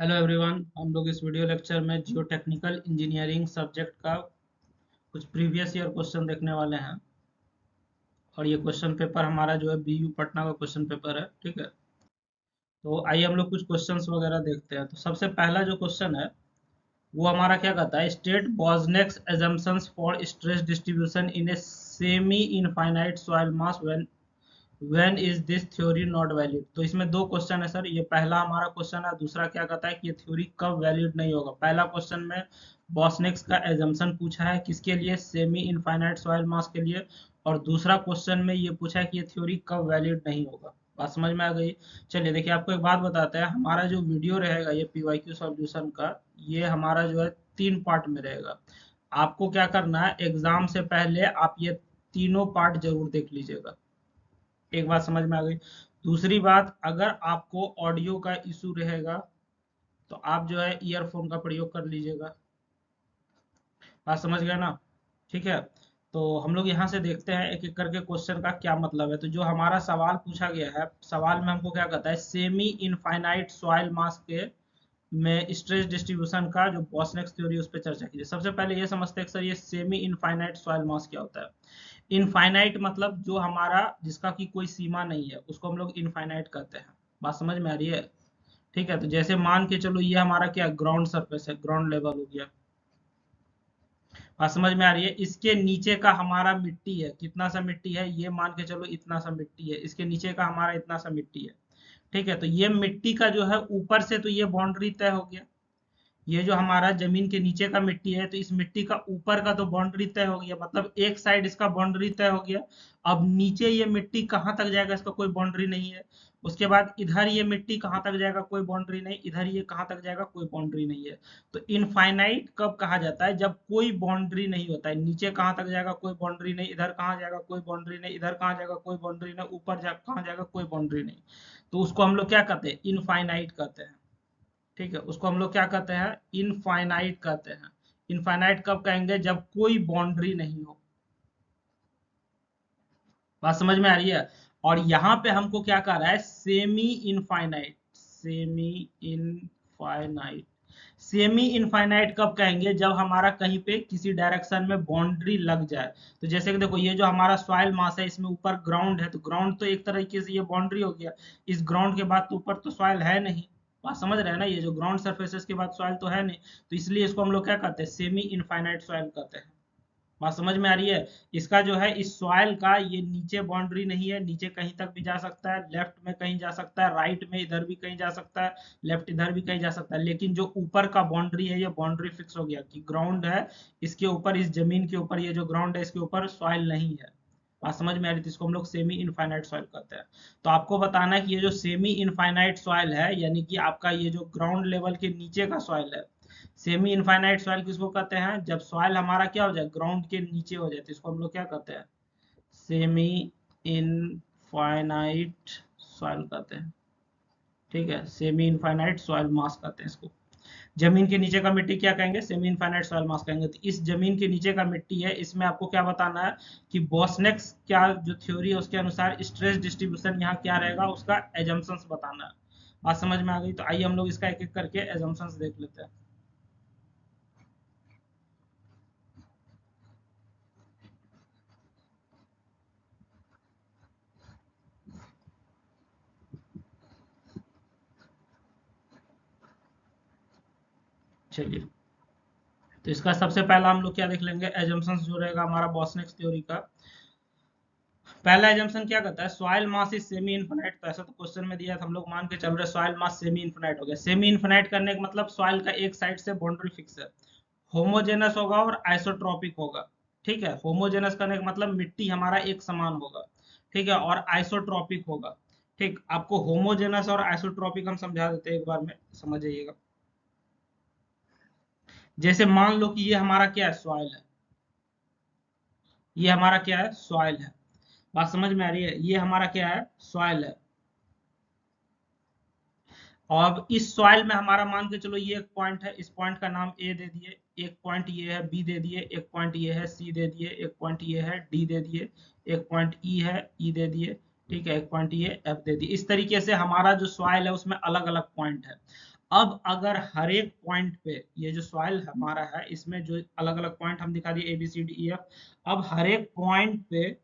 Hello everyone, हम लोग इस वीडियो लेक्चर में जियो टेक्निकल इंजीनियरिंग सब्जेक्ट का कुछ प्रीवियस ईयर क्वेश्चन देखने वाले हैं। और ये क्वेश्चन पेपर हमारा जो है बीयू पटना का क्वेश्चन पेपर है। ठीक है, तो आइए हम लोग कुछ क्वेश्चंस वगैरह देखते हैं। तो सबसे पहला जो क्वेश्चन है वो हमारा क्या कहता है, state Boussinesq's assumptions for stress distribution in a semi infinite soil mass when is this theory not valid. तो इसमें दो क्वेश्चन है सर। ये पहला हमारा क्वेश्चन है, दूसरा क्या कहता है कि ये थ्योरी कब वैलिड नहीं होगा। पहला क्वेश्चन में बॉसनेक्स का एजम्पशन पूछा है, किसके लिए, सेमी इनफाइनाइट सॉइल मास के लिए। और दूसरा क्वेश्चन में ये पूछा है कि ये थ्योरी कब वैलिड नहीं होगा। बात समझ में आ गई। चलिए देखिए, आपको एक बात बताते हैं, हमारा जो वीडियो रहेगा ये पीवाईक्यू सॉल्यूशन का, ये हमारा जो है 3 पार्ट में रहेगा। आपको क्या करना है, एग्जाम से पहले आप ये तीनों पार्ट जरूर देख लीजिएगा। एक बात समझ में आ गई। दूसरी बात, अगर आपको ऑडियो का इशू रहेगा तो आप जो है ईयरफोन का प्रयोग कर लीजिएगा। बात समझ गए ना। ठीक है, तो हम लोग यहाँ से देखते हैं एक एक करके क्वेश्चन का क्या मतलब है। तो जो हमारा सवाल पूछा गया है, सवाल में हमको क्या कहता है, सेमी इनफाइनाइट सॉइल मास के में स्ट्रेस डिस्ट्रीब्यूशन का जो बॉसनेक्स थ्योरी उस पर चर्चा कीजिए। सबसे पहले ये समझते हैं कि सर ये सेमी इनफाइनाइट सॉइल मास क्या होता है। इनफाइनाइट मतलब जो हमारा, जिसका की कोई सीमा नहीं है, उसको हम लोग इनफाइनाइट कहते हैं। बात समझ में आ रही है। ठीक है, तो जैसे मान के चलो ये हमारा क्या ग्राउंड सरफेस है, ग्राउंड लेवल हो गया। बात समझ में आ रही है। इसके नीचे का हमारा मिट्टी है, कितना सा मिट्टी है, ये मान के चलो इतना सा मिट्टी है। इसके नीचे का हमारा इतना सा मिट्टी है। ठीक है, तो ये मिट्टी का जो है ऊपर से तो ये बाउंड्री तय हो गया। ये जो हमारा जमीन के नीचे का मिट्टी है, तो इस मिट्टी का ऊपर का तो बाउंड्री तय हो गया, मतलब एक साइड इसका बाउंड्री तय हो गया। अब नीचे ये मिट्टी कहाँ तक जाएगा, इसका कोई बाउंड्री नहीं है। उसके बाद इधर ये मिट्टी कहाँ तक जाएगा, कोई बाउंड्री नहीं। इधर ये कहाँ तक जाएगा, कोई बाउंड्री नहीं है। तो इनफाइनाइट कब कहा जाता है, जब कोई बाउंड्री नहीं होता है। नीचे कहाँ तक जाएगा, कोई बाउंड्री नहीं। इधर कहाँ जाएगा, कोई बाउंड्री नहीं। इधर कहाँ जाएगा, कोई बाउंड्री नहीं। ऊपर कहाँ जाएगा, कोई बाउंड्री नहीं। तो उसको हम लोग क्या कहते हैं, इनफाइनाइट कहते हैं। ठीक है, उसको हम लोग क्या कहते हैं, इनफाइनाइट कहते हैं। इनफाइनाइट कब कहेंगे, जब कोई बाउंड्री नहीं हो। बात समझ में आ रही है। और यहाँ पे हमको क्या कह रहा है, semi infinite. Semi infinite, semi infinite कब कहेंगे, जब हमारा कहीं पे किसी डायरेक्शन में बाउंड्री लग जाए। तो जैसे कि देखो, ये जो हमारा सॉइल मास है, इसमें ऊपर ग्राउंड है, तो ग्राउंड तो एक तरीके से ये बाउंड्री हो गया। इस ग्राउंड के बाद तो ऊपर तो सॉइल है नहीं। बात समझ रहे हैं ना, ये जो ग्राउंड सरफेसेस के बाद सॉइल तो है नहीं। तो इसलिए इसको हम लोग क्या कहते हैं, सेमी इनफाइनाइट सॉइल कहते हैं। बात समझ में आ रही है। इसका जो है, इस सॉइल का ये नीचे बाउंड्री नहीं है, नीचे कहीं तक भी जा सकता है, लेफ्ट में कहीं जा सकता है, राइट में इधर भी कहीं जा सकता है, लेफ्ट इधर भी कहीं जा सकता है। लेकिन जो ऊपर का बाउंड्री है, ये बाउंड्री फिक्स हो गया कि ग्राउंड है, इसके ऊपर, इस जमीन के ऊपर, ये जो ग्राउंड है इसके ऊपर सॉइल नहीं है। बात समझ में आ रही थी। इसको हम लोग सेमी इनफाइनाइट सॉइल कहते हैं। तो आपको बताना है कि ये जो सेमी इनफाइनाइट सॉइल है, यानी कि आपका ये जो ग्राउंड लेवल के नीचे का सॉइल है, सेमी इनफाइनाइट सॉइल किसको कहते हैं, जब सॉइल हमारा क्या हो जाए, ग्राउंड के नीचे हो जाए, तो इसको हम लोग क्या कहते हैं, सेमी इनफाइनाइट सॉइल कहते हैं। ठीक है, सेमी इनफाइनाइट सॉइल मास कहते हैं इसको। जमीन के नीचे का मिट्टी क्या कहेंगे, सेमी इनफाइनाइट सॉइल मास कहेंगे। तो इस जमीन के नीचे का मिट्टी है, इसमें आपको क्या बताना है कि बोसनेक्स क्या जो थ्योरी है उसके अनुसार स्ट्रेस डिस्ट्रीब्यूशन यहाँ क्या रहेगा, उसका एजम्पशंस बताना है। बात समझ में आ गई। तो आइए हम लोग इसका एक एक करके एजम्पशंस देख लेते हैं। चलिए, तो इसका सबसे पहला हम लोग क्या देख लेंगे, एजम्पशंस जो रहेगा हमारा बॉसनेक्स थ्योरी का। पहला एजम्पशन क्या कहता है, soil mass is semi infinite. तो ऐसा तो क्वेश्चन में दिया था, हम लोग मान के चल रहे सॉइल मास सेमी इनफिनाइट हो गया। सेमी इनफिनाइट करने का मतलब सॉइल का एक साइड से बाउंड्री फिक्स है, होमोजेनस होगा और आइसोट्रोपिक होगा। ठीक है, होमोजेनस करने का मतलब मिट्टी हमारा एक समान होगा। ठीक है, और आइसोट्रोपिक होगा। ठीक, आपको होमोजेनस और आइसोट्रोपिक हम समझा देते हैं, एक बार में समझ जाइएगा। जैसे मान लो कि ये हमारा क्या है, सॉइल है। ये हमारा क्या है, सॉइल है। बात समझ में आ रही है। ये हमारा क्या है, सॉइल है। और अब इस सॉइल में हमारा मान के चलो ये एक पॉइंट है, इस पॉइंट का नाम ए दे दिए, एक पॉइंट ये है बी दे दिए, एक पॉइंट ये है सी दे दिए, एक पॉइंट ये है डी दे दिए, एक पॉइंट ई है ई दे दिए। ठीक है, एक पॉइंट ये एफ दे दिए। इस तरीके से हमारा जो सॉइल है उसमें अलग अलग पॉइंट है। अब अगर हर एक पॉइंट पे ये जो सॉइल हमारा है इसमें जो अलग अलग पॉइंट हम दिखा दिए ABCDEF, अब हर एक पॉइंट पे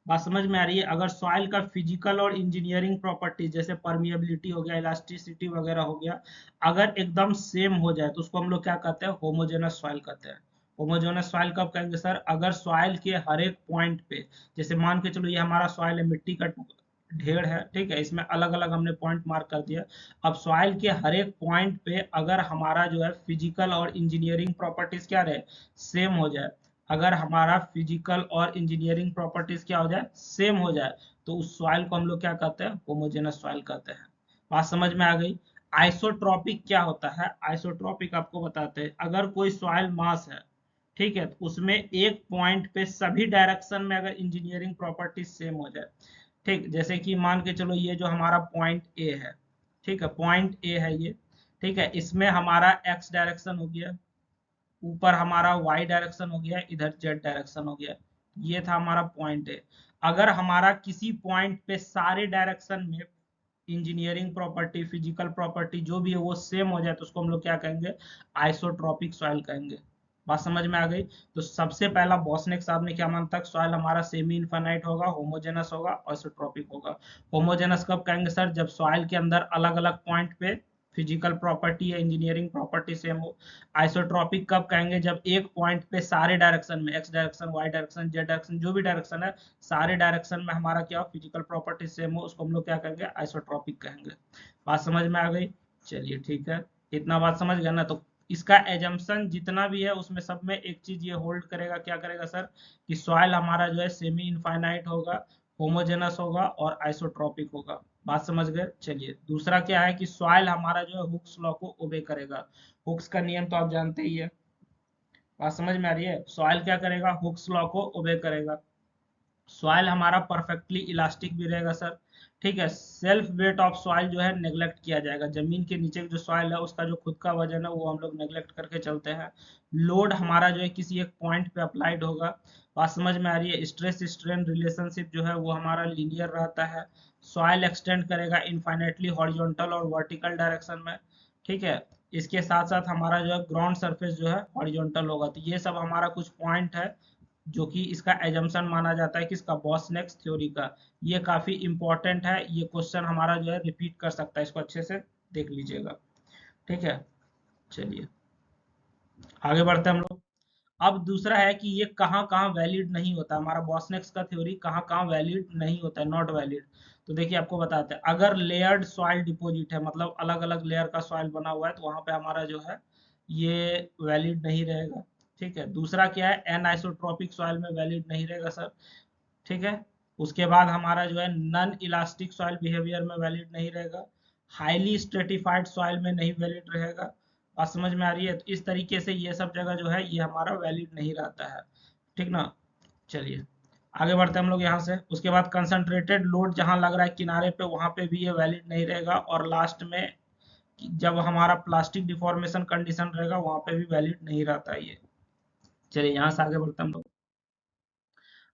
बात समझ में आ रही है, अगर सॉइल का फिजिकल और इंजीनियरिंग प्रॉपर्टीज जैसे परमिएबिलिटी हो गया, इलास्टिसिटी वगैरह हो गया, अगर एकदम सेम हो जाए तो उसको हम लोग क्या कहते हैं, होमोजेनस सॉइल कहते हैं। होमोजेनस सॉइल कब कहेंगे सर, अगर सॉइल के हर एक पॉइंट पे, जैसे मान के चलो ये हमारा सॉइल है, मिट्टी का ढेर है, ठीक है, इसमें अलग अलग हमने पॉइंट मार्क कर दिया। अब सॉइल के हर एक पॉइंट पे अगर हमारा जो है फिजिकल और इंजीनियरिंग प्रॉपर्टीज क्या रहे, सेम हो जाए, अगर हमारा फिजिकल और इंजीनियरिंग प्रॉपर्टीज क्या हो जाए, सेम हो जाए, तो उस सॉइल को हम लोग क्या कहते हैं, होमोजेनस सॉइल कहते हैं। बात समझ में आ गई। आइसोट्रॉपिक क्या होता है, आइसोट्रॉपिक आपको बताते हैं, अगर कोई सॉइल मास है, ठीक है, तो उसमें एक पॉइंट पे सभी डायरेक्शन में अगर इंजीनियरिंग प्रॉपर्टीज सेम हो जाए, ठीक, जैसे कि मान के चलो ये जो हमारा पॉइंट ए है, ठीक है, पॉइंट ए है ये, ठीक है, इसमें हमारा एक्स डायरेक्शन हो गया, ऊपर हमारा वाई डायरेक्शन हो गया, इधर जेड डायरेक्शन हो गया, ये था हमारा पॉइंट ए। अगर हमारा किसी पॉइंट पे सारे डायरेक्शन में इंजीनियरिंग प्रॉपर्टी, फिजिकल प्रॉपर्टी जो भी है वो सेम हो जाए, तो उसको हम लोग क्या कहेंगे, आइसोट्रॉपिक सॉइल कहेंगे। बात समझ में आ गई। तो सबसे पहला बॉसनेक साहब ने क्या माना था, सॉइल हमारा सेमी इनफाइनाइट होगा, होमोजेनस होगा, आइसोट्रॉपिक होगा। होमोजेनस कब कहेंगे सर, जब सॉइल के अंदर अलग अलग पॉइंट पे फिजिकल प्रॉपर्टी या इंजीनियरिंग प्रॉपर्टी सेम हो। आइसोट्रॉपिक कब कहेंगे, जब एक पॉइंट पे सारे डायरेक्शन में, X direction, Y direction, Z direction, जो भी डायरेक्शन है, सारे डायरेक्शन में हमारा क्या हो, फिजिकल प्रॉपर्टी सेम हो, उसको हम लोग क्या कहेंगे, आइसोट्रॉपिक कहेंगे। बात समझ में आ गई। चलिए ठीक है, इतना बात समझ गया ना। तो इसका एजम्पशन जितना भी है उसमें सब में एक चीज ये होल्ड करेगा, क्या करेगा सर, कि सॉइल हमारा जो है सेमी इनफाइनाइट होगा, होमोजेनस होगा और आइसोट्रॉपिक होगा। बात समझ गए। चलिए दूसरा क्या है कि सॉइल हमारा जो है हुक्स लॉ को ओबे करेगा। हुक्स का नियम तो आप जानते ही है। बात समझ में आ रही है, सॉइल क्या करेगा, हुक्स लॉ को ओबे करेगा। सॉइल हमारा परफेक्टली इलास्टिक भी रहेगा सर, ठीक है, सेल्फ वेट ऑफ सॉइल जो है नेग्लेक्ट किया जाएगा, जमीन के नीचे जो सॉइल है उसका जो खुद का वजन है वो हम लोग नेग्लेक्ट करके चलते हैं। लोड हमारा जो है किसी एक पॉइंट पे अप्लाइड होगा। बात समझ में आ रही है। स्ट्रेस स्ट्रेन रिलेशनशिप जो है वो हमारा लीनियर रहता है। सॉइल एक्सटेंड करेगा इनफाइनेटली हॉरिजॉन्टल और वर्टिकल डायरेक्शन में, ठीक है। इसके साथ साथ हमारा जो है ग्राउंड सरफेस जो है हॉरिजॉन्टल होगा। तो ये सब हमारा कुछ पॉइंट है जो कि इसका एजम्पशन माना जाता है किसका, बॉसनेक्स थ्योरी का। ये काफी इंपॉर्टेंट है, ये क्वेश्चन हमारा जो है रिपीट कर सकता है, इसको अच्छे से देख लीजिएगा, ठीक है। चलिए आगे बढ़ते हैं हम लोग। अब दूसरा है कि ये कहाँ कहाँ वैलिड नहीं होता, हमारा बॉसनेक्स का थ्योरी कहाँ कहाँ वैलिड नहीं होता है, नॉट वैलिड। तो देखिए आपको बताते हैं, अगर लेयर्ड सॉइल डिपॉजिट है, मतलब अलग अलग लेयर का सॉइल बना हुआ है, तो वहां पे हमारा जो है ये वैलिड नहीं रहेगा, ठीक है। दूसरा क्या है, एनआइसोट्रॉपिक सॉइल में वैलिड नहीं रहेगा सर, ठीक है। उसके बाद हमारा जो है नॉन इलास्टिक सॉइल बिहेवियर में वैलिड नहीं रहेगा। हाईली स्ट्रेटिफाइड सॉइल में नहीं वैलिड रहेगा। बात समझ में आ रही है। तो इस तरीके से ये सब जगह जो है ये हमारा वैलिड नहीं रहता है, ठीक ना। चलिए आगे बढ़ते हैं हम लोग यहाँ से। उसके बाद कंसंट्रेटेड लोड जहां लग रहा है किनारे पे, वहां पे भी ये वैलिड नहीं रहेगा। और लास्ट में जब हमारा प्लास्टिक डिफॉर्मेशन कंडीशन रहेगा वहां पे भी वैलिड नहीं रहता है ये। चलिए यहाँ से आगे बढ़ते हैं हम लोग।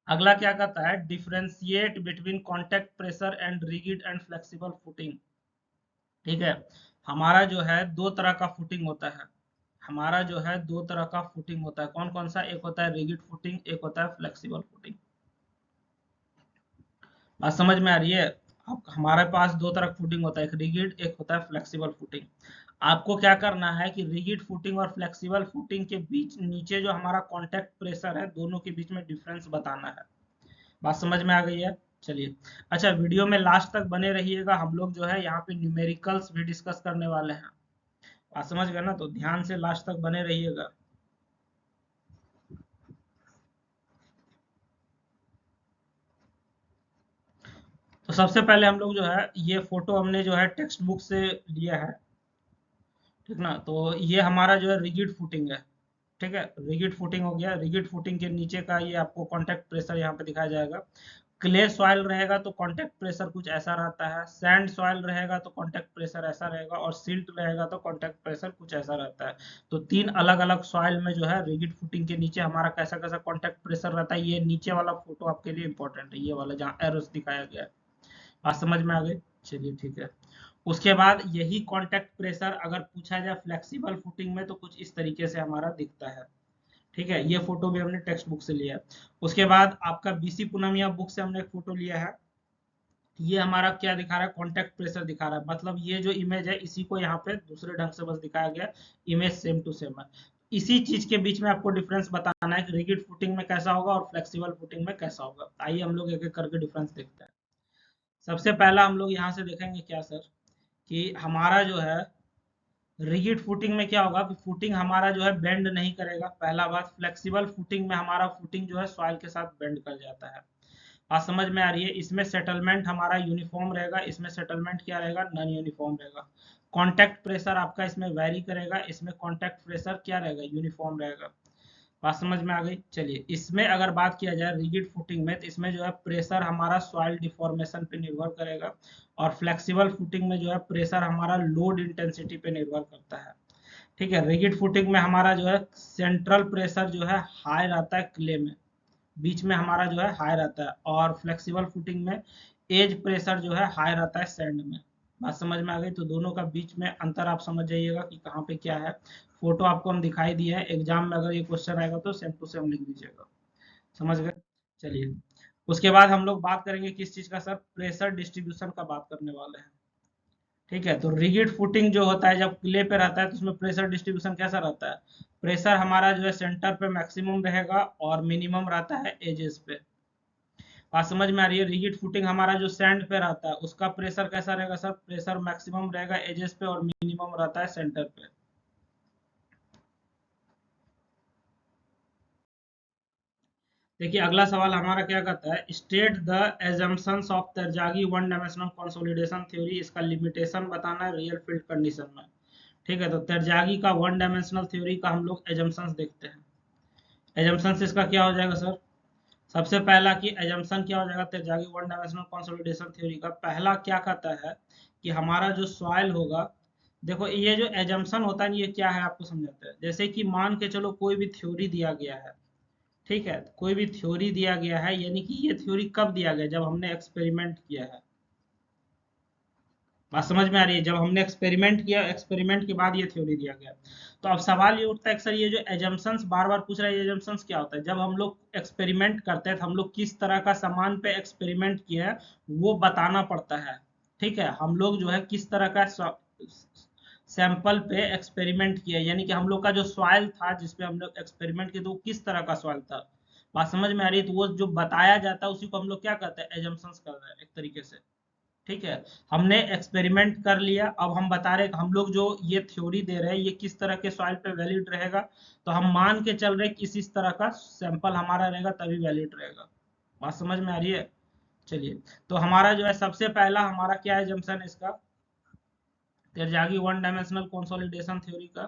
अगला क्या कहता है, differentiate between contact pressure and rigid and flexible footing, ठीक है। हमारा जो है दो तरह का फुटिंग होता है, हमारा जो है दो तरह का फुटिंग होता है। कौन कौन सा, एक होता है रिगिड फुटिंग, एक होता है फ्लेक्सिबल फुटिंग। बात समझ में आ रही है। अब हमारे पास दो तरह का फुटिंग होता है, एक रिगिड एक होता है फ्लेक्सिबल फुटिंग। आपको क्या करना है कि रिगिड फुटिंग और फ्लेक्सिबल फुटिंग के बीच नीचे जो हमारा कांटेक्ट प्रेशर है दोनों के बीच में डिफरेंस बताना है। बात समझ में आ गई है। चलिए अच्छा, वीडियो में लास्ट तक बने रहिएगा, हम लोग जो है यहाँ पे न्यूमेरिकल्स भी डिस्कस करने वाले हैं। बात समझ गए ना, तो ध्यान से लास्ट तक बने रहिएगा। तो सबसे पहले हम लोग जो है ये फोटो हमने जो है टेक्स्ट बुक से लिया है, ठीक ना। तो ये हमारा जो है रिजिड फुटिंग है, ठीक है, रिजिड फुटिंग हो गया। रिजिड फुटिंग के नीचे का ये आपको कांटेक्ट प्रेशर यहाँ पे दिखाया जाएगा। क्ले सॉइल रहेगा तो कांटेक्ट प्रेशर कुछ ऐसा रहता है, सैंड सॉइल रहेगा तो कांटेक्ट प्रेशर ऐसा रहेगा, और सिल्ट रहेगा तो कांटेक्ट प्रेशर कुछ ऐसा रहता है। तो तीन अलग अलग सॉइल में जो है रिजिड फुटिंग के नीचे हमारा कैसा कैसा कांटेक्ट प्रेशर रहता है। ये नीचे वाला फोटो आपके लिए इंपॉर्टेंट है, ये वाला जहाँ एरोस दिखाया गया है। बात समझ में आ गई। चलिए ठीक है। उसके बाद यही कांटेक्ट प्रेशर अगर पूछा जाए फ्लेक्सिबल फुटिंग में तो कुछ इस तरीके से हमारा दिखता है। ठीक है, ये फोटो भी हमने टेक्स्ट बुक से लिया है। उसके बाद आपका बीसी पूनमिया बुक से हमने एक फोटो लिया है। ये हमारा क्या दिखा रहा है, कांटेक्ट प्रेशर दिखा रहा है, मतलब ये जो इमेज है इसी को यहाँ पे दूसरे ढंग से बस दिखाया गया, इमेज सेम टू सेम है। इसी चीज के बीच में आपको डिफरेंस बताना है कि रिजिड फुटिंग में कैसा होगा और फ्लेक्सिबल फुटिंग में कैसा होगा। आइए हम लोग एक एक करके डिफरेंस देखते हैं। सबसे पहला हम लोग यहाँ से देखेंगे क्या सर, कि हमारा जो है रिजिड फुटिंग में क्या होगा कि फुटिंग हमारा जो है बेंड नहीं करेगा, पहला बात। फ्लेक्सिबल फुटिंग में हमारा फुटिंग जो है सॉइल के साथ बेंड कर जाता है। बात समझ में आ रही है। इसमें सेटलमेंट हमारा यूनिफॉर्म रहेगा, इसमें सेटलमेंट क्या रहेगा, नॉन यूनिफॉर्म रहेगा। कांटेक्ट प्रेशर आपका इसमें वेरी करेगा, इसमें कांटेक्ट प्रेशर क्या रहेगा, यूनिफॉर्म रहेगा। बात समझ में आ गई। चलिए इसमें अगर बात किया जाए रिजिड फुटिंग में, तो इसमें जो है प्रेशर हमारा सॉइल डिफॉर्मेशन पे निर्भर करेगा, और फ्लेक्सिबल फुटिंग में जो है प्रेशर हमारा लोड इंटेंसिटी पे निर्भर करता है। ठीक है, रिजिड फुटिंग में हमारा जो है सेंट्रल प्रेशर जो है हाई रहता है क्ले में, बीच में हमारा जो है हाई रहता है, और फ्लेक्सिबल फुटिंग में एज प्रेशर जो है हाई रहता है सैंड में। बात समझ में आ गई। तो दोनों का बीच में अंतर आप समझ जाइएगा कि कहाँ पे क्या है। फोटो आपको हम दिखाई दिए है, एग्जाम में अगर ये क्वेश्चन आएगा तो सेम टू सेम लिख दीजिएगा। समझ गए। चलिए उसके बाद हम लोग बात करेंगे किस चीज का सर, प्रेशर डिस्ट्रीब्यूशन का बात करने वाले हैं। ठीक है, तो रिजिड फुटिंग जो होता है जब क्ले पे रहता है तो उसमें प्रेशर डिस्ट्रीब्यूशन कैसा रहता है, प्रेशर हमारा जो है सेंटर पे मैक्सिमम रहेगा और मिनिमम रहता है एजेस पे। बात समझ में आ रही है। रिजिड फुटिंग हमारा जो सैंड पे रहता है उसका प्रेशर कैसा रहेगा सर, प्रेशर मैक्सिमम रहेगा एजेस पे और मिनिमम रहता है सेंटर पे। देखिए अगला सवाल हमारा क्या कहता है, state the assumptions of Terzaghi one dimensional consolidation theory, इसका लिमिटेशन बताना है रियल फील्ड कंडीशन में। ठीक है, तो तेरजागी का वन डायमेंशनल थ्योरी का हम लोग एजम्पशंस देखते हैं। एजम्पशंस इसका क्या हो जाएगा सर, सबसे पहला कि एजम्पशन क्या हो जाएगा तेरजागी वन डायमेंशनल कंसोलिडेशन थ्योरी का, पहला क्या कहता है कि हमारा जो सॉइल होगा, देखो ये जो एजम्पशन होता है ये क्या है आपको समझाते हैं। जैसे कि मान के चलो कोई भी थ्योरी दिया गया है, ठीक है, कोई भी थ्योरी दिया गया है, यानी कि ये थ्योरी कब दिया गया, जब हमने एक्सपेरिमेंट किया है। बात समझ में आ रही है, जब हमने एक्सपेरिमेंट किया, एक्सपेरिमेंट के बाद ये थ्योरी दिया गया। तो अब सवाल ये उठता है कि सर ये जो एजम्पशंस बार बार पूछ रहा है, ये एजम्पशंस क्या होता है, जब हम लोग एक्सपेरिमेंट करते हैं तो हम लोग किस तरह का सामान पे एक्सपेरिमेंट किए हैं वो बताना पड़ता है। ठीक है, हम लोग जो है किस तरह का सैंपल पे एक्सपेरिमेंट किया, यानी कि हम लोग का जो सॉइल था जिसपे हम लोग एक्सपेरिमेंट किए तो वो किस तरह का सॉइल था। बात समझ में आ रही है। तो वो जो बताया जाता है उसी को हम लोग क्या कहते हैं, एजम्पशंस कर रहे हैं एक तरीके से। ठीक है, हमने एक्सपेरिमेंट कर लिया, अब हम बता रहे हैं कि हम लोग जो ये थ्योरी दे रहे हैं ये किस तरह के सॉइल पे वैलिड रहेगा, तो हम मान के चल रहे हैं कि इस तरह का सैंपल हमारा रहेगा तभी वैलिड रहेगा। बात समझ में आ रही है। चलिए, तो हमारा जो है सबसे पहला हमारा क्या है जंक्शन इसका, तेरजागी वन डायमेंशनल कंसोलिडेशन थ्योरी का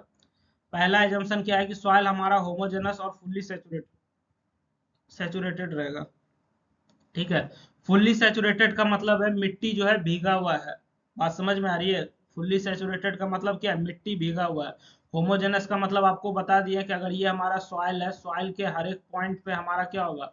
पहला एजम्पशन क्या है कि सॉइल हमारा होमोजेनस और फुल्ली सैचुरेटेड रहेगा। ठीक है, फुल्ली सैचुरेटेड का मतलब है मिट्टी जो है भीगा हुआ है। बात समझ में आ रही है। फुल्ली सैचुरेटेड का मतलब क्या है, मिट्टी भीगा हुआ है। होमोजेनस का मतलब आपको बता दिया कि अगर ये हमारा सॉइल है, सॉइल के हर एक पॉइंट पे हमारा क्या होगा,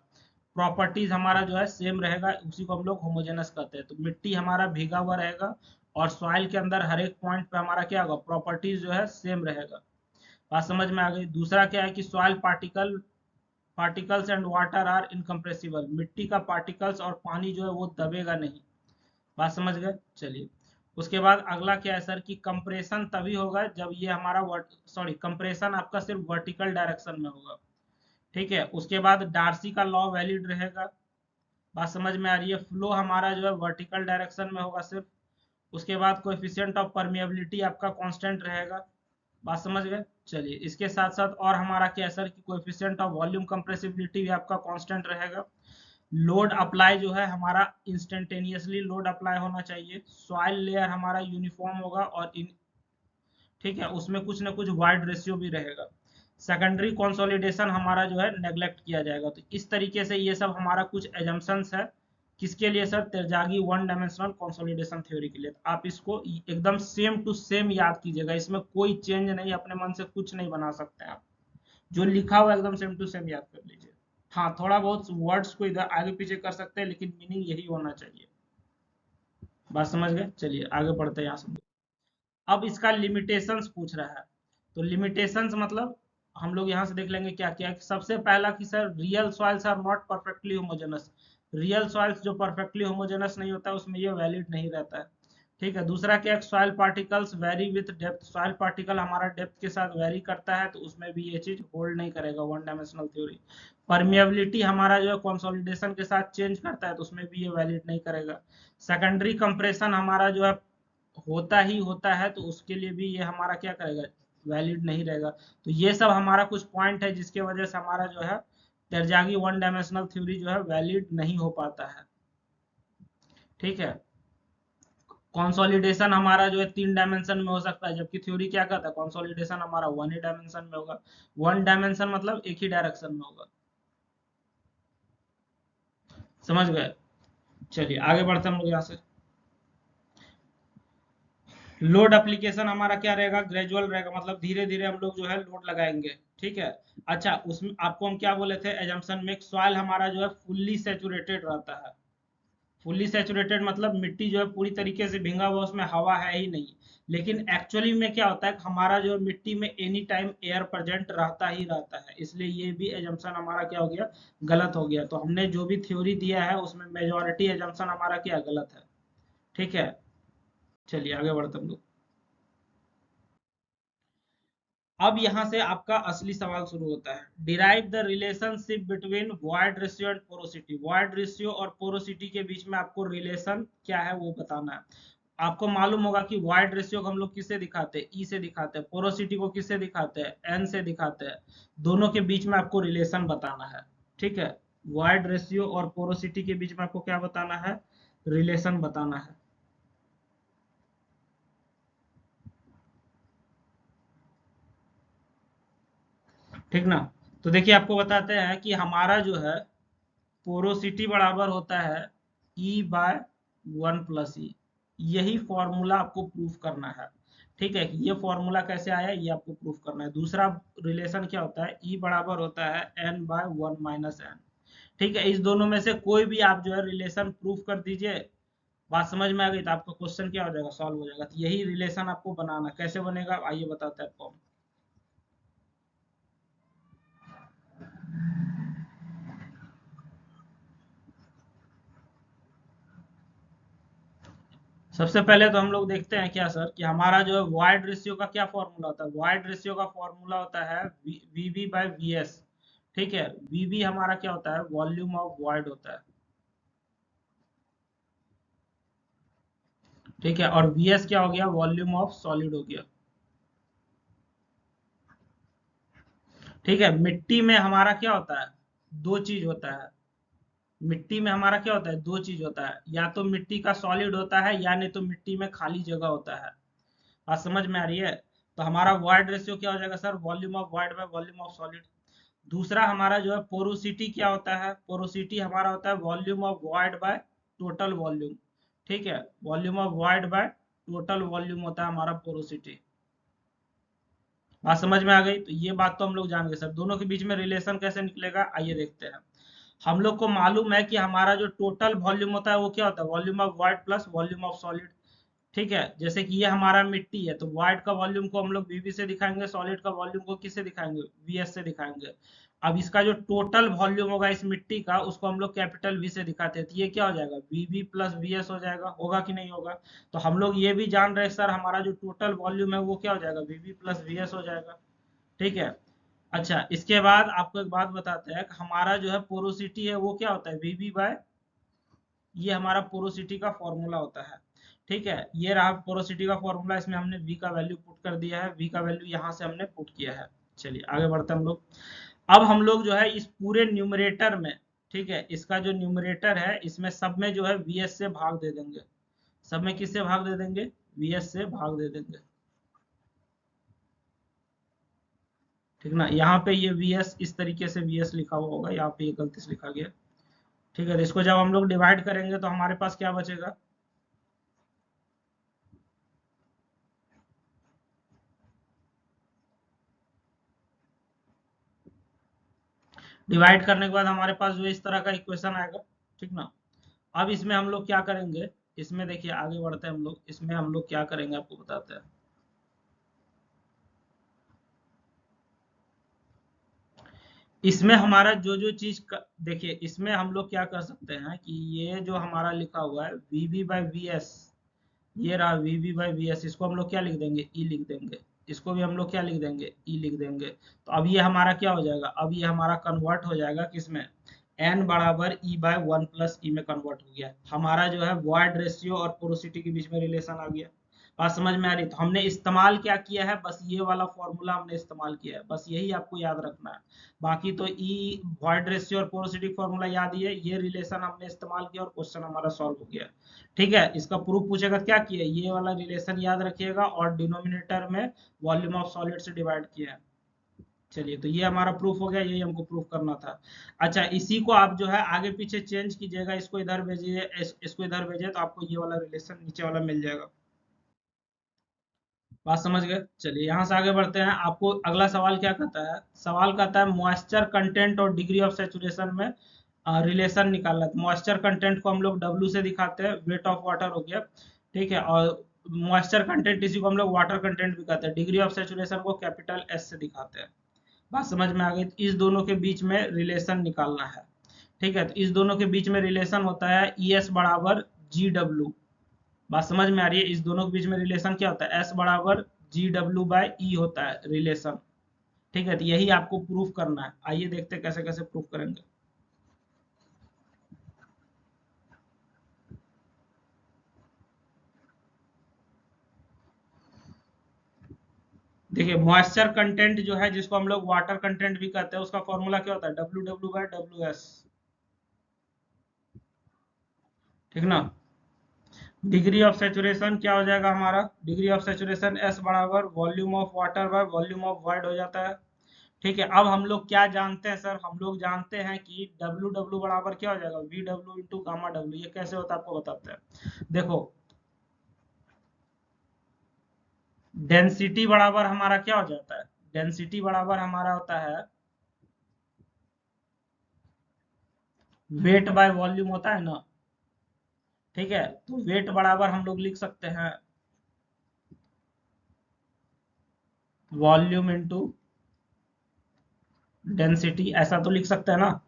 प्रॉपर्टीज हमारा जो है सेम रहेगा, उसी को हम लोग होमोजेनस कहते हैं। तो मिट्टी हमारा भीगा हुआ रहेगा और सॉइल के अंदर हर एक पॉइंट पे हमारा क्या होगा, प्रॉपर्टीज जो है सेम रहेगा। बात समझ में आ गई। दूसरा क्या है कि soil particles and water are incompressible, मिट्टी का पार्टिकल्स और पानी जो है वो दबेगा नहीं। बात समझ गए। चलिए उसके बाद अगला क्या है सर कि कंप्रेशन तभी होगा जब ये हमारा कंप्रेशन आपका सिर्फ वर्टिकल डायरेक्शन में होगा। ठीक है, उसके बाद डार्सी का लॉ वैलिड रहेगा। बात समझ में आ रही है। फ्लो हमारा जो है वर्टिकल डायरेक्शन में होगा सिर्फ। उसके बाद कोएफिशिएंट ऑफ परमिएबिलिटी आपका कांस्टेंट रहेगा। बात समझ गए। चलिए इसके साथ साथ और हमारा क्या है सर कि कोएफिशिएंट ऑफ वॉल्यूम कंप्रेसिबिलिटी भी आपका कांस्टेंट रहेगा। लोड अप्लाई जो है हमारा इंस्टेंटेनियसली लोड अप्लाई होना चाहिए। सॉइल लेयर हमारा यूनिफॉर्म होगा और ठीक है, उसमें कुछ ना कुछ वाइड रेशियो भी रहेगा। सेकेंडरी कंसोलिडेशन हमारा जो है नेग्लेक्ट किया जाएगा। तो इस तरीके से ये सब हमारा कुछ एजम्पशंस है किसके लिए sir, Terzaghi one dimensional consolidation theory के लिए। आप इसको एकदम सेम टू सेम याद कीजिएगा, इसमें कोई चेंज नहीं, अपने मन से कुछ नहीं बना सकते आप। जो लिखा हुआ एकदम सेम टू सेम याद कर लीजिए। हाँ, थोड़ा बहुत वर्ड्स को इधर आगे पीछे कर सकते हैं लेकिन मीनिंग यही होना चाहिए। बात समझ गए? चलिए आगे बढ़ते हैं यहाँ से। अब इसका लिमिटेशंस पूछ रहा है, तो लिमिटेशंस मतलब हम लोग यहाँ से देख लेंगे क्या क्या। सबसे पहला कि sir real soils are not perfectly homogeneous. Real soils जो परफेक्टली होमोजेनस नहीं होता है उसमें ये वैलिड नहीं रहता है। ठीक है। दूसरा क्या, soil particles very with depth. Soil particle हमारा डेप्थ के साथ वेरी करता है, तो उसमें भी ये चीज होल्ड नहीं करेगा, वन डायमेंशनल थ्योरी। परमिएबिलिटी हमारा जो है कंसोलिडेशन के साथ चेंज करता है, तो उसमें भी ये वैलिड नहीं करेगा। सेकेंडरी कंप्रेशन हमारा जो है होता ही होता है, तो उसके लिए भी ये हमारा क्या करेगा, वैलिड नहीं रहेगा। तो ये सब हमारा कुछ पॉइंट है जिसके वजह से हमारा जो है तेरजागी वन डायमेंशनल थ्योरी जो है वैलिड नहीं हो पाता है। ठीक है। कंसोलिडेशन हमारा जो है 3 डायमेंशन में हो सकता है, जबकि थ्योरी क्या कहता है, कंसोलिडेशन हमारा 1 ही डायमेंशन में होगा। 1 डायमेंशन मतलब एक ही डायरेक्शन में होगा। समझ गए? चलिए आगे बढ़ते हैं हम लोग यहाँ से। लोड एप्लीकेशन हमारा क्या रहेगा, ग्रेजुअल रहेगा, मतलब धीरे धीरे हम लोग जो है लोड लगाएंगे। ठीक है। अच्छा, उसमें आपको हम क्या बोले थे एजम्पशन में, सॉइल हमारा जो है फुल्ली सेचुरेटेड रहता है। फुल्ली सेचुरेटेड मतलब मिट्टी जो है पूरी तरीके से भींगा हुआ, उसमें हवा है ही नहीं। लेकिन एक्चुअली में क्या होता है, हमारा जो मिट्टी में एनी टाइम एयर प्रेजेंट रहता ही रहता है, इसलिए ये भी एजम्पशन हमारा क्या हो गया, गलत हो गया। तो हमने जो भी थ्योरी दिया है उसमें मेजोरिटी एजम्पशन हमारा क्या गलत है। ठीक है। चलिए आगे बढ़ते हम लोग। अब यहां से आपका असली सवाल शुरू होता है, derive the relationship between void ratio and porosity. Void ratio और पोरोसिटी के बीच में आपको रिलेशन क्या है वो बताना है। आपको मालूम होगा कि वॉइड रेशियो को हम लोग किससे दिखाते हैं, ई से दिखाते हैं। पोरोसिटी को किससे दिखाते हैं, एन से दिखाते हैं। दोनों के बीच में आपको रिलेशन बताना है। ठीक है। वॉइड रेशियो और पोरोसिटी के बीच में आपको क्या बताना है, रिलेशन बताना है। ठीक ना। तो देखिए आपको बताते हैं कि हमारा जो है पोरोसिटी बराबर होता है E/1 + E। यही फॉर्मूला आपको प्रूफ करना है। ठीक है। ये फॉर्मूला कैसे आया ये आपको प्रूफ करना है। दूसरा रिलेशन क्या होता है, E बराबर होता है N/1 - N। ठीक है। इस दोनों में से कोई भी आप जो है रिलेशन प्रूफ कर दीजिए, बात समझ में आ गई, तो आपका क्वेश्चन क्या हो जाएगा, सॉल्व हो जाएगा। तो यही रिलेशन आपको बनाना, कैसे बनेगा आइए बताते हैं आपको। सबसे पहले तो हम लोग देखते हैं क्या सर, कि हमारा जो है वॉइड रेशियो का क्या फॉर्मूला होता है। वॉइड रेशियो का फॉर्मूला होता है VV/VS। ठीक है। VV हमारा क्या होता है, वॉल्यूम ऑफ वॉइड होता है। ठीक है। और VS क्या हो गया, वॉल्यूम ऑफ सॉलिड हो गया। ठीक है। मिट्टी में हमारा क्या होता है, दो चीज होता है। मिट्टी में हमारा क्या होता है, दो चीज होता है, या तो मिट्टी का सॉलिड होता है या नहीं तो मिट्टी में खाली जगह होता है। बात समझ में आ रही है? तो हमारा वॉइड रेशियो क्या हो जाएगा sir, volume of void by volume of solid. दूसरा हमारा जो है पोरोसिटी क्या होता है, पोरोसिटी हमारा होता है volume of void by total volume. ठीक है। Volume of void by total volume होता है हमारा पोरोसिटी। बात समझ में आ गई? तो ये बात तो हम लोग जान गए सर, दोनों के बीच में रिलेशन कैसे निकलेगा आइए देखते हैं। हम लोग को मालूम है कि हमारा जो टोटल वॉल्यूम होता है वो क्या होता है, volume of void plus volume of solid. ठीक है। जैसे कि ये हमारा मिट्टी है, तो वॉइड का वॉल्यूम को हम लोग वीवी से दिखाएंगे, सॉलिड का वॉल्यूम को किससे दिखाएंगे, वीएस से दिखाएंगे। अब इसका जो टोटल वॉल्यूम होगा इस मिट्टी का, उसको हम लोग कैपिटल वी से दिखाते हैं, तो ये क्या हो जाएगा, वीवी प्लस वीएस हो जाएगा। होगा कि नहीं होगा? तो हम लोग ये भी जान रहे हैं सर, हमारा जो टोटल वॉल्यूम है वो क्या हो जाएगा, वीवी प्लस वीएस हो जाएगा। ठीक है। अच्छा, इसके बाद आपको एक बात बताते हैं, हमारा जो है पोरोसिटी है वो क्या होता है, वीवी बाय, ये हमारा पोरोसिटी का फॉर्मूला होता है। ठीक है। ये रहा पोरोसिटी का फॉर्मूला, इसमें हमने v का वैल्यू पुट कर दिया है, v का वैल्यू यहाँ से हमने पुट किया है। चलिए आगे बढ़ते हैं हम लोग। अब हम लोग जो है इस पूरे न्यूमरेटर में, ठीक है, इसका जो न्यूमरेटर है इसमें सब में जो है vs से भाग दे देंगे। सब में किससे भाग दे देंगे, vs से भाग दे देंगे। ठीक ना। यहाँ पे ये vs इस तरीके से vs लिखा हुआ होगा, यहाँ पे ये गलती से लिखा गया। ठीक है। तो इसको जब हम लोग डिवाइड करेंगे तो हमारे पास क्या बचेगा, डिवाइड करने के बाद हमारे पास जो इस तरह का इक्वेशन आएगा। ठीक ना। अब इसमें हम लोग क्या करेंगे, इसमें देखिए आगे बढ़ते हैं हम लोग, इसमें हम लोग क्या करेंगे आपको बताते हैं। इसमें हमारा जो जो चीज देखिए, इसमें हम लोग क्या कर सकते हैं कि ये जो हमारा लिखा हुआ है VB/VS, ये रहा VB/VS, इसको हम लोग क्या लिख देंगे, ई लिख देंगे। इसको भी हम लोग क्या लिख देंगे, ई लिख देंगे। तो अब ये हमारा क्या हो जाएगा, अब ये हमारा कन्वर्ट हो जाएगा किसमें, n बराबर E/1 प्लस ई में कन्वर्ट हो गया। हमारा जो है वॉइड रेशियो और पोरोसिटी के बीच में रिलेशन आ गया। बात समझ में आ रही? तो हमने इस्तेमाल क्या किया है, बस ये वाला फॉर्मूला हमने इस्तेमाल किया है, बस यही आपको याद रखना है। बाकी तो ई वॉइड रेशियो और पोरोसिटी फॉर्मूला याद ही है, ये रिलेशन हमने इस्तेमाल किया और क्वेश्चन हमारा सॉल्व हो गया। ठीक है, इसका प्रूफ पूछेगा क्या किया, ये वाला रिलेशन याद रखिएगा और डिनोमिनेटर में वॉल्यूम ऑफ सॉलिड से डिवाइड किया है। चलिए, तो ये हमारा प्रूफ हो गया, यही हमको प्रूफ करना था। अच्छा, इसी को आप जो है आगे पीछे चेंज कीजिएगा, इसको इधर भेजिए, इसको इधर भेजिए, तो आपको ये वाला रिलेशन नीचे वाला मिल जाएगा। बात समझ गए? चलिए यहाँ से आगे बढ़ते हैं। आपको अगला सवाल क्या कहता है, सवाल कहता है मॉइस्चर कंटेंट और डिग्री ऑफ सेचुरेशन में रिलेशन निकालना है। मॉइस्चर कंटेंट को हम लोग W से दिखाते हैं, वेट ऑफ वाटर हो गया, ठीक है। और मॉइस्चर कंटेंट इसी को हम लोग वाटर कंटेंट भी कहते हैं। डिग्री ऑफ सेचुरेशन को कैपिटल S से दिखाते हैं। बात समझ में आ गई? इस दोनों के बीच में रिलेशन निकालना है, ठीक है। तो इस दोनों के बीच में रिलेशन होता है ES बराबर GW। बात समझ में आ रही है? इस दोनों के बीच में रिलेशन क्या होता है, S बराबर GW/E होता है रिलेशन, ठीक है। तो यही आपको प्रूफ करना है। आइए देखते हैं कैसे कैसे प्रूफ करेंगे। देखिए, मॉइस्चर कंटेंट जो है, जिसको हम लोग वाटर कंटेंट भी कहते हैं, उसका फॉर्मूला क्या होता है, WW/WS, ठीक ना। डिग्री ऑफ सेचुरेशन क्या हो जाएगा हमारा, डिग्री ऑफ सेचुरेशन S बराबर volume of water by volume of void हो जाता है, ठीक है। अब हम लोग क्या जानते हैं सर, हम लोग जानते हैं कि WW बराबर क्या हो जाएगा, VW इंटू गामा W। ये कैसे होता है आपको बताते हैं। देखो, डेंसिटी बराबर हमारा क्या हो जाता है, डेंसिटी बराबर हमारा होता है वेट बाय वॉल्यूम होता है ना, ठीक है। तो वेट बराबर हम लोग लिख सकते हैं वॉल्यूम इंटू डेंसिटी, ऐसा तो लिख सकते हैं ना,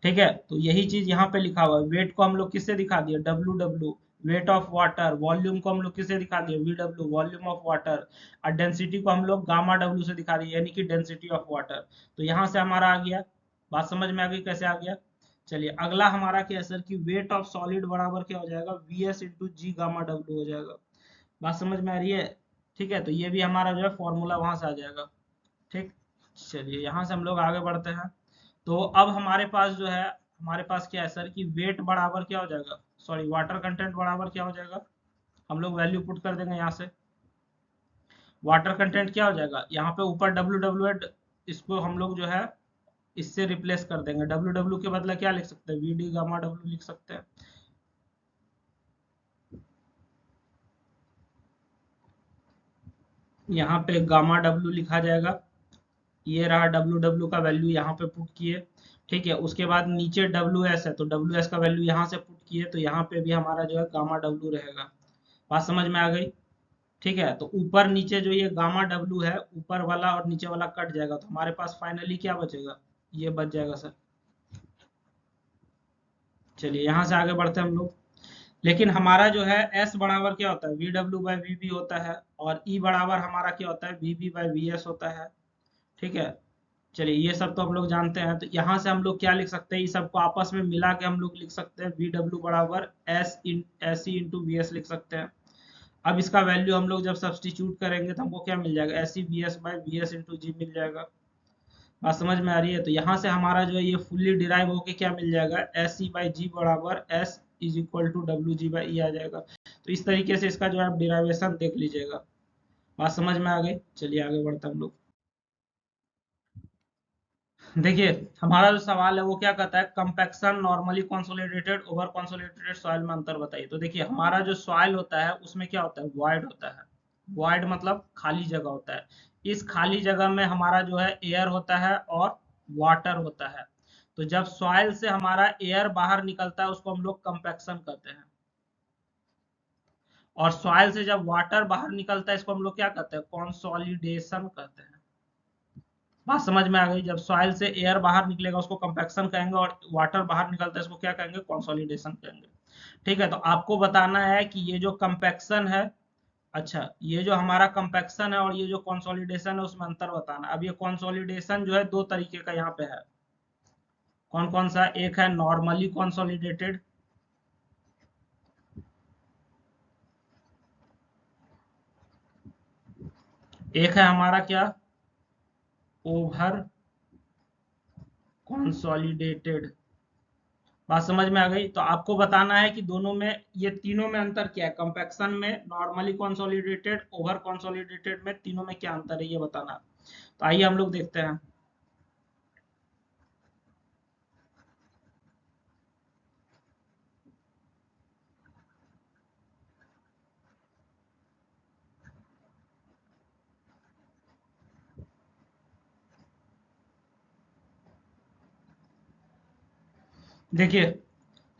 ठीक है। तो यही चीज यहाँ पे लिखा हुआ है। वेट को हम लोग किससे दिखा दिए, WW, weight of water. Volume को हम लोग किससे दिखा दिए, VW, वॉल्यूम ऑफ वाटर। और डेंसिटी को हम लोग गामा W से दिखा दिए, यानी कि डेंसिटी ऑफ वाटर। तो यहाँ से हमारा आ गया, बात समझ में आ गई कैसे आ गया। चलिए, अगला हमारा क्या है सर, कि वेट ऑफ सॉलिड बराबर क्या हो जाएगा, VS इंटू जी गामा W हो जाएगा। बात समझ में आ रही है? ठीक है, तो ये भी हमारा जो है फॉर्मूला वहां से आ जाएगा, ठीक। चलिए, यहाँ से हम लोग आगे बढ़ते हैं। तो अब हमारे पास जो है, हमारे पास क्या है सर, कि वेट बराबर क्या हो जाएगा, सॉरी वाटर कंटेंट बराबर क्या हो जाएगा, हम लोग वैल्यू पुट कर देंगे यहाँ से। वाटर कंटेंट क्या हो जाएगा, यहाँ पे ऊपर WW, इसको हम लोग जो है इससे रिप्लेस कर देंगे। WW के बदले क्या लिख सकते हैं, VD गामा W लिख सकते हैं। यहाँ पे गामा W लिखा जाएगा, ये रहा WW का वैल्यू यहाँ पे पुट किए, ठीक है। उसके बाद नीचे WS है, तो WS का वैल्यू यहाँ से पुट किए, तो यहाँ पे भी हमारा जो है गामा W रहेगा। बात समझ में आ गई? ठीक है, तो ऊपर नीचे जो ये गामा W है, ऊपर वाला और नीचे वाला कट जाएगा, तो हमारे पास फाइनली क्या बचेगा, ये बच जाएगा सर। चलिए, यहाँ से आगे बढ़ते हैं हम लोग। लेकिन हमारा जो है S बराबर क्या होता है, VW/VB होता है, और E बराबर हमारा क्या होता है, VB/VS होता है, ठीक है। चलिए, ये सब तो हम लोग जानते हैं। तो यहाँ से हम लोग क्या लिख सकते हैं, इस सबको आपस में मिला के हम लोग लिख सकते हैं VW बराबर SE इंटू VS लिख सकते हैं। अब इसका वैल्यू हम लोग जब सब्सटीट्यूट करेंगे तो हमको क्या मिल जाएगा, SE/VS इंटू जी मिल जाएगा। बात समझ में आ रही है? तो यहाँ से हमारा जो है ये फुल्ली डिराइव होके क्या मिल जाएगा, SE/G बराबर S is equal to WG/E आ जाएगा। तो इस तरीके से इसका जो है आप डिराइवेशन देख लीजिएगा। बात समझ में आ गई? चलिए, आगे बढ़ते हैं हम लोग। देखिए, हमारा जो सवाल है वो क्या कहता है, compaction normally consolidated over consolidated soil में अंतर बताइए। तो देखिए, हमारा जो सॉइल होता है उसमें क्या होता है, वॉइड होता है। वॉइड मतलब खाली जगह होता है। इस खाली जगह में हमारा जो है एयर होता है और वाटर होता है। तो जब सॉइल से हमारा एयर बाहर निकलता है उसको हम लोग कंपैक्शन कहते हैं। और सॉइल से जब वाटर बाहर निकलता है इसको हम लोग क्या कहते हैं, कंसोलिडेशन कहते हैं। बात समझ में आ गई। जब सॉइल से एयर बाहर निकलेगा उसको कंपैक्शन कहेंगे, और वाटर बाहर निकलता है इसको क्या कहेंगे, कंसोलिडेशन कहेंगे। ठीक है, तो आपको बताना है कि ये जो कंपैक्शन है, अच्छा ये जो हमारा कंपैक्शन है और ये जो कंसोलिडेशन है उसमें अंतर बताना। अब ये कंसोलिडेशन जो है दो तरीके का यहाँ पे है। कौन कौन सा, एक है नॉर्मली कंसोलिडेटेड, एक है हमारा क्या, ओवर कंसोलिडेटेड। बात समझ में आ गई। तो आपको बताना है कि दोनों में, ये तीनों में अंतर क्या है, कंपैक्शन में, नॉर्मली कंसोलिडेटेड, ओवर कंसोलिडेटेड में, तीनों में क्या अंतर है ये बताना। तो आइए हम लोग देखते हैं। देखिए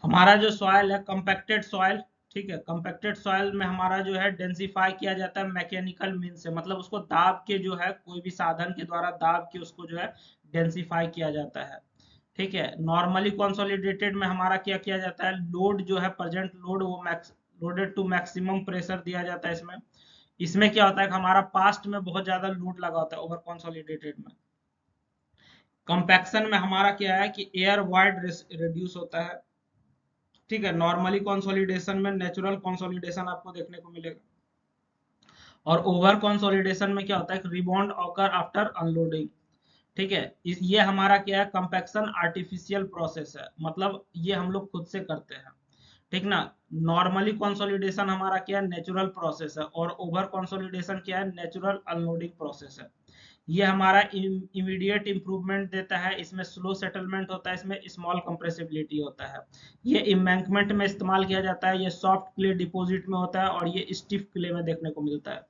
हमारा जो सॉइल है कंपैक्टेड सॉइल, ठीक है, कंपैक्टेड सॉइल में हमारा जो है डेंसिफाई किया जाता है मैकेनिकल मीन से, मतलब उसको दाब के जो है, कोई भी साधन के द्वारा दाब के उसको जो है डेंसिफाई किया जाता है। ठीक है, नॉर्मली कंसोलिडेटेड में हमारा क्या किया जाता है, लोड जो है, प्रेजेंट लोड, वो max loaded to maximum pressure दिया जाता है इसमें। इसमें क्या होता है कि हमारा पास्ट में बहुत ज्यादा लोड लगा होता है ओवर कंसोलिडेटेड में। कंपैक्शन में हमारा क्या है कि एयर वाइड रिड्यूस होता है। ठीक है, नॉर्मली कंसोलिडेशन में नेचुरल कंसोलिडेशन आपको देखने को मिलेगा, और ओवर कंसोलिडेशन में क्या होता है, रिबाउंड ऑकर आफ्टर अनलोडिंग। ठीक है, ये हमारा क्या है, कंपैक्शन आर्टिफिशियल प्रोसेस है, मतलब ये हम लोग खुद से करते हैं। ठीक ना। नॉर्मली कंसोलिडेशन हमारा क्या है, नेचुरल प्रोसेस है, और ओवर कंसोलिडेशन क्या है, नेचुरल अनलोडिंग प्रोसेस है। ये हमारा इमीडिएट इंप्रूवमेंट देता है, इसमें स्लो सेटलमेंट होता है, इसमें स्मॉल कंप्रेसिबिलिटी होता है। ये इम्बैंकमेंट में इस्तेमाल किया जाता है, ये सॉफ्ट क्ले डिपॉजिट में होता है, और ये स्टिफ क्ले में देखने को मिलता है।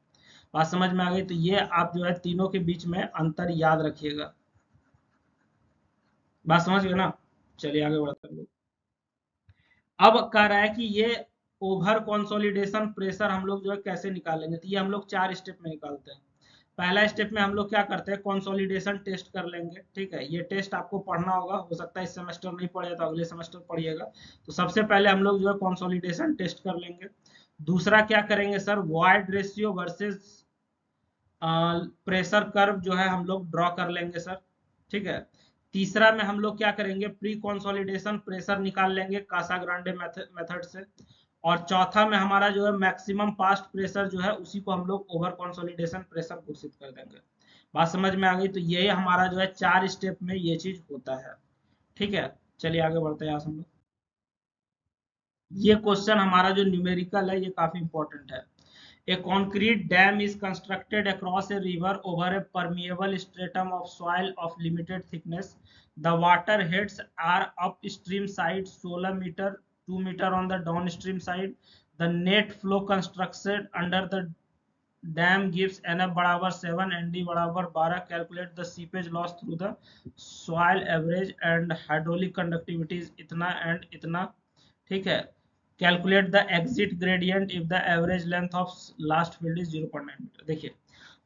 बात समझ में आ गई। तो ये आप जो है तीनों के बीच में अंतर याद रखिएगा। बात समझ गए ना। चलिए आगे बढ़ते हैं। अब कह रहा है कि ये ओवर कंसोलिडेशन प्रेशर हम लोग जो है कैसे निकालेंगे, तो ये हम लोग 4 स्टेप में निकालते हैं। पहला स्टेप में हम लोग क्या करते हैं, कंसोलिडेशन टेस्ट कर लेंगे। ठीक है, ये टेस्ट आपको पढ़ना होगा, हो सकता है इस सेमेस्टर नहीं पढ़े तो अगले सेमेस्टर पढ़िएगा। तो सबसे पहले हम लोग जो है कंसोलिडेशन टेस्ट कर लेंगे। दूसरा क्या करेंगे sir, void ratio versus pressure curve जो है हम लोग ड्रॉ कर लेंगे सर। ठीक है, तीसरा में हम लोग क्या करेंगे, प्री कंसोलिडेशन प्रेशर निकाल लेंगे कासाग्रांडे मेथड से। और चौथा में हमारा जो है मैक्सिमम पास्ट प्रेशर जो है उसी को हम लोग ओवर कंसोलिडेशन प्रेशर घोषित कर देंगे। बात समझ में आ गई। तो ये हमारा जो है 4 स्टेप में ये चीज होता है। ठीक है, चलिए आगे बढ़ते हैं। यहाँ से हम लोग, ये क्वेश्चन हमारा जो न्यूमेरिकल है ये काफी इंपॉर्टेंट है। A concrete dam is constructed across a river over a permeable stratum of soil of limited thickness. The water heads are upstream side 16 meter, 2 meter on the downstream side. The net flow constructed under the dam gives NF बराबर 7, ND बराबर 12. Calculate the seepage loss through the soil average and hydraulic conductivity is इतना and इतना। ठीक है, calculate the exit gradient if the average length of last field is 0.9 metre. देखिए